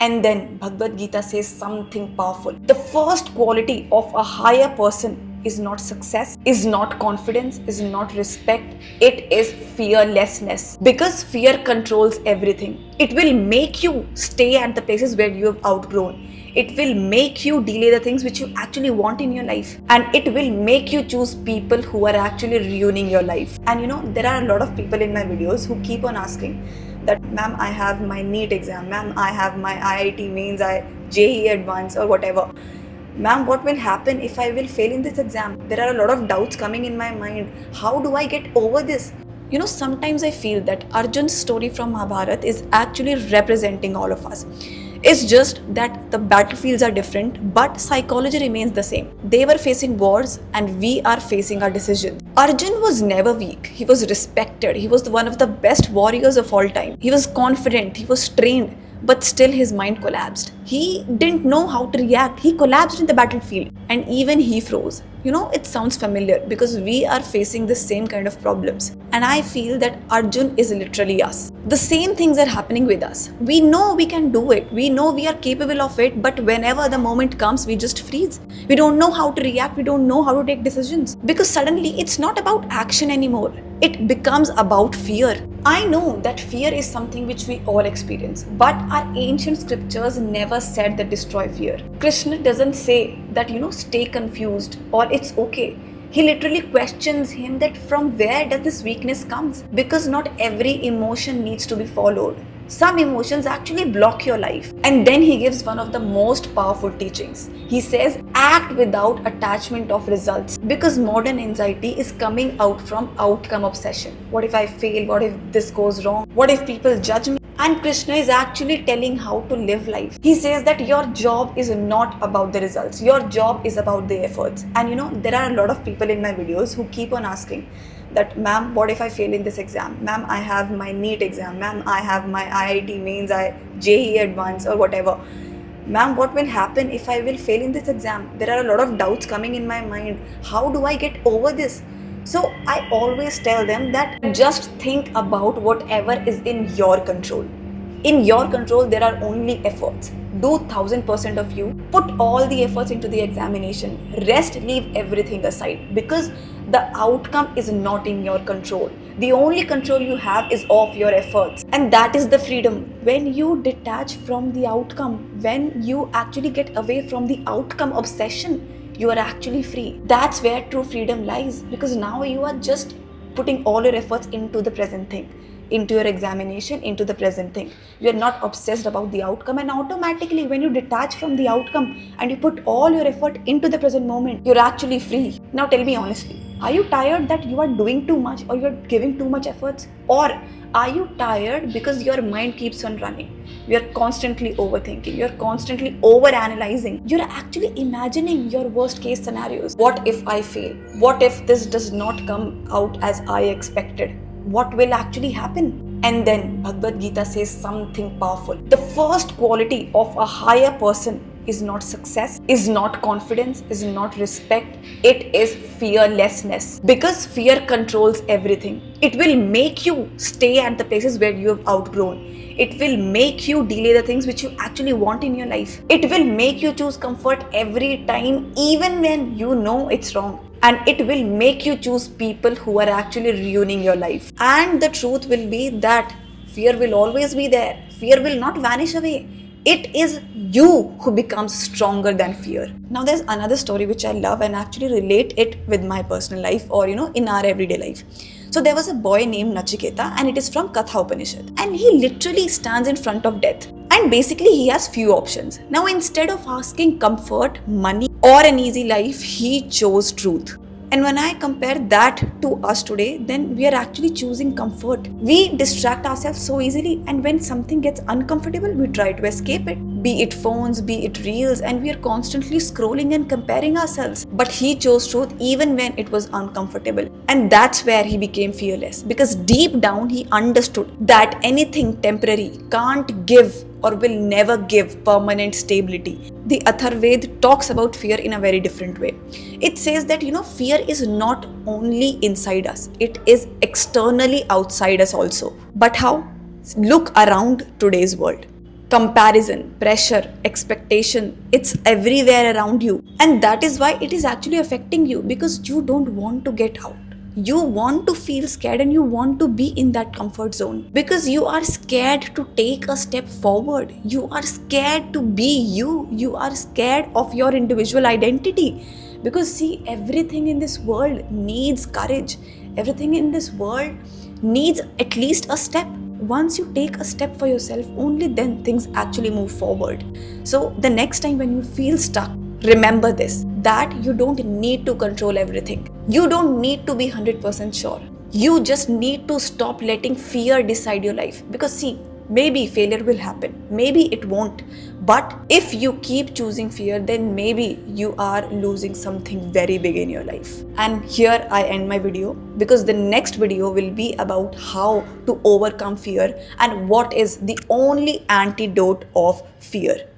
And then Bhagavad Gita says something powerful. The first quality of a higher person is not success, is not confidence, is not respect. It is fearlessness. Because fear controls everything. It will make you stay at the places where you have outgrown. It will make you delay the things which you actually want in your life. And it will make you choose people who are actually ruining your life. And there are a lot of people in my videos who keep on asking that, ma'am, I have my NEET exam, ma'am, I have my IIT mains, JEE advanced or whatever. Ma'am, what will happen if I will fail in this exam? There are a lot of doubts coming in my mind. How do I get over this? Sometimes I feel that Arjun's story from Mahabharata is actually representing all of us. It's just that the battlefields are different, but psychology remains the same. They were facing wars and we are facing our decisions. Arjun was never weak. He was respected. He was one of the best warriors of all time. He was confident. He was trained. But still his mind collapsed. He didn't know how to react. He collapsed in the battlefield. And even he froze. It sounds familiar because we are facing the same kind of problems. And I feel that Arjun is literally us. The same things are happening with us. We know we can do it. We know we are capable of it. But whenever the moment comes, we just freeze. We don't know how to react. We don't know how to take decisions. Because suddenly it's not about action anymore. It becomes about fear. I know that fear is something which we all experience, but our ancient scriptures never said that destroy fear. Krishna doesn't say that, stay confused or it's okay. He literally questions him that from where does this weakness comes? Because not every emotion needs to be followed. Some emotions actually block your life. And then he gives one of the most powerful teachings. He says, act without attachment of results. Because modern anxiety is coming out from outcome obsession. What if I fail? What if this goes wrong? What if people judge me? And Krishna is actually telling how to live life. He says that your job is not about the results. Your job is about the efforts. And there are a lot of people in my videos who keep on asking that, ma'am, what if I fail in this exam? Ma'am, I have my NEET exam. Ma'am, I have my IIT mains, JEE advanced or whatever. Ma'am, what will happen if I will fail in this exam? There are a lot of doubts coming in my mind. How do I get over this? So I always tell them that just think about whatever is in your control. In your control, there are only efforts. Do 1000% of you. Put all the efforts into the examination. Rest, leave everything aside. Because the outcome is not in your control. The only control you have is of your efforts. And that is the freedom. When you detach from the outcome, when you actually get away from the outcome obsession, you are actually free. That's where true freedom lies. Because now you are just putting all your efforts into the present thing, into your examination, into the present thing. You are not obsessed about the outcome, and automatically when you detach from the outcome and you put all your effort into the present moment, you're actually free. Now tell me honestly, are you tired that you are doing too much or you're giving too much efforts? Or are you tired because your mind keeps on running? You're constantly overthinking, you're constantly overanalyzing, you're actually imagining your worst case scenarios. What if I fail? What if this does not come out as I expected? What will actually happen? And then Bhagavad Gita says something powerful. The first quality of a higher person is not success, is not confidence, is not respect. It is fearlessness. Because fear controls everything. It will make you stay at the places where you have outgrown. It will make you delay the things which you actually want in your life. It will make you choose comfort every time, even when you know it's wrong. And it will make you choose people who are actually ruining your life. And the truth will be that fear will always be there. Fear will not vanish away. It is you who becomes stronger than fear. Now there's another story which I love and actually relate it with my personal life or in our everyday life. So there was a boy named Nachiketa, and it is from Katha Upanishad. And he literally stands in front of death. And basically he has few options. Now instead of asking comfort, money or an easy life, he chose truth. And when I compare that to us today, then we are actually choosing comfort. We distract ourselves so easily, and when something gets uncomfortable, we try to escape it. Be it phones, be it reels, and we are constantly scrolling and comparing ourselves. But he chose truth even when it was uncomfortable. And that's where he became fearless. Because deep down, he understood that anything temporary can't give or will never give permanent stability. The Atharvaved talks about fear in a very different way. It says that, fear is not only inside us, it is externally outside us also. But how? Look around today's world. Comparison, pressure, expectation, it's everywhere around you. And that is why it is actually affecting you, because you don't want to get out. You want to feel scared and you want to be in that comfort zone because you are scared to take a step forward. You are scared to be you. You are scared of your individual identity. Because see, everything in this world needs courage. Everything in this world needs at least a step. Once you take a step for yourself, only then things actually move forward. So the next time when you feel stuck, remember this, that you don't need to control everything. You don't need to be 100% sure. You just need to stop letting fear decide your life. Because see, maybe failure will happen, maybe it won't. But if you keep choosing fear, then maybe you are losing something very big in your life. And here I end my video, because the next video will be about how to overcome fear and what is the only antidote of fear.